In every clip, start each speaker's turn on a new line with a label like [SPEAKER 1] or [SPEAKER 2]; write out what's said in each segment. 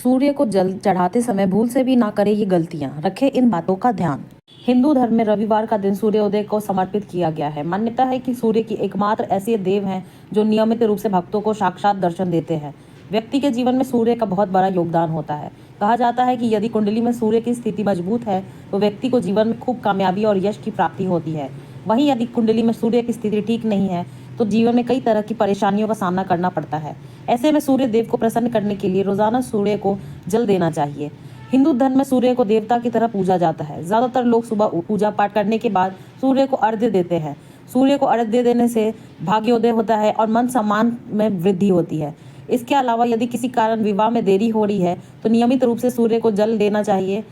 [SPEAKER 1] सूर्य को जल चढ़ाते समय भूल से भी ना करें ये गलतियां, रखें इन बातों का ध्यान। हिंदू धर्म में रविवार का दिन सूर्योदय को समर्पित किया गया है। मान्यता है कि सूर्य की एकमात्र ऐसे देव हैं जो नियमित रूप से भक्तों को साक्षात दर्शन देते हैं। व्यक्ति के जीवन में सूर्य का बहुत बड़ा योगदान होता है। कहा जाता है कि यदि कुंडली में सूर्य की स्थिति मजबूत है तो व्यक्ति को जीवन में खूब कामयाबी और यश की प्राप्ति होती है। वहीं यदि कुंडली में सूर्य की स्थिति ठीक नहीं है तो जीवन में कई तरह की परेशानियों का सामना करना पड़ता है। ऐसे में सूर्य देव को प्रसन्न करने के लिए रोजाना सूर्य को जल देना चाहिए। हिंदू धर्म में सूर्य को देवता की तरह पूजा जाता है। ज्यादातर लोग सुबह पूजा पाठ करने के बाद सूर्य को अर्घ्य देते हैं। सूर्य को अर्घ्य देने से भाग्योदय होता है और मन सम्मान में वृद्धि होती है। इसके अलावा यदि किसी कारण विवाह में देरी हो रही है तो नियमित रूप से सूर्य को जल देना चाहिए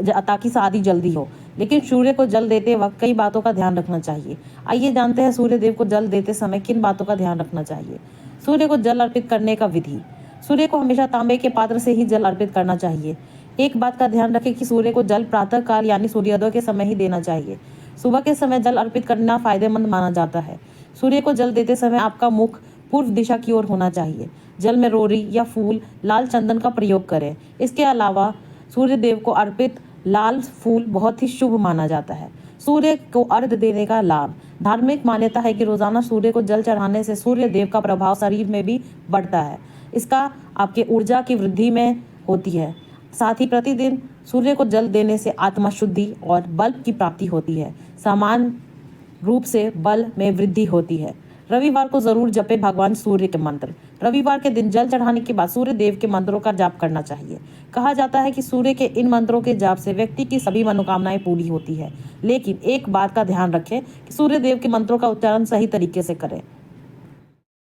[SPEAKER 1] ताकि शादी जल्दी हो। लेकिन सूर्य को जल देते वक्त कई बातों का ध्यान रखना चाहिए। आइए जानते हैं सूर्य देव को जल देते समय किन बातों का ध्यान रखना चाहिए। सूर्य को जल अर्पित करने का विधि। सूर्य को हमेशा तांबे के पात्र से ही जल अर्पित करना चाहिए। एक बात का ध्यान रखें कि सूर्य को जल प्रातः काल यानी सूर्योदय के समय ही देना चाहिए। सुबह के समय जल अर्पित करना फायदेमंद माना जाता है। सूर्य को जल देते समय आपका मुख पूर्व दिशा की ओर होना चाहिए। जल में रोरी या फूल लाल चंदन का प्रयोग करें। इसके अलावा सूर्य देव को अर्पित लाल फूल बहुत ही शुभ माना जाता है। सूर्य को अर्घ्य देने का लाभ। धार्मिक मान्यता है कि रोजाना सूर्य को जल चढ़ाने से सूर्य देव का प्रभाव शरीर में भी बढ़ता है। इसका आपके ऊर्जा की वृद्धि में होती है। साथ ही प्रतिदिन सूर्य को जल देने से आत्मा शुद्धि और बल की प्राप्ति होती है। समान रूप से बल में वृद्धि होती है। रविवार को जरूर जपे भगवान सूर्य के मंत्र। रविवार के दिन जल चढ़ाने के बाद सूर्य देव के मंत्रों का जाप करना चाहिए। कहा जाता है कि सूर्य के इन मंत्रों के जाप से व्यक्ति की सभी मनोकामनाएं पूरी होती है। लेकिन एक बात का ध्यान रखें कि सूर्य देव के मंत्रों का उच्चारण सही तरीके से करें।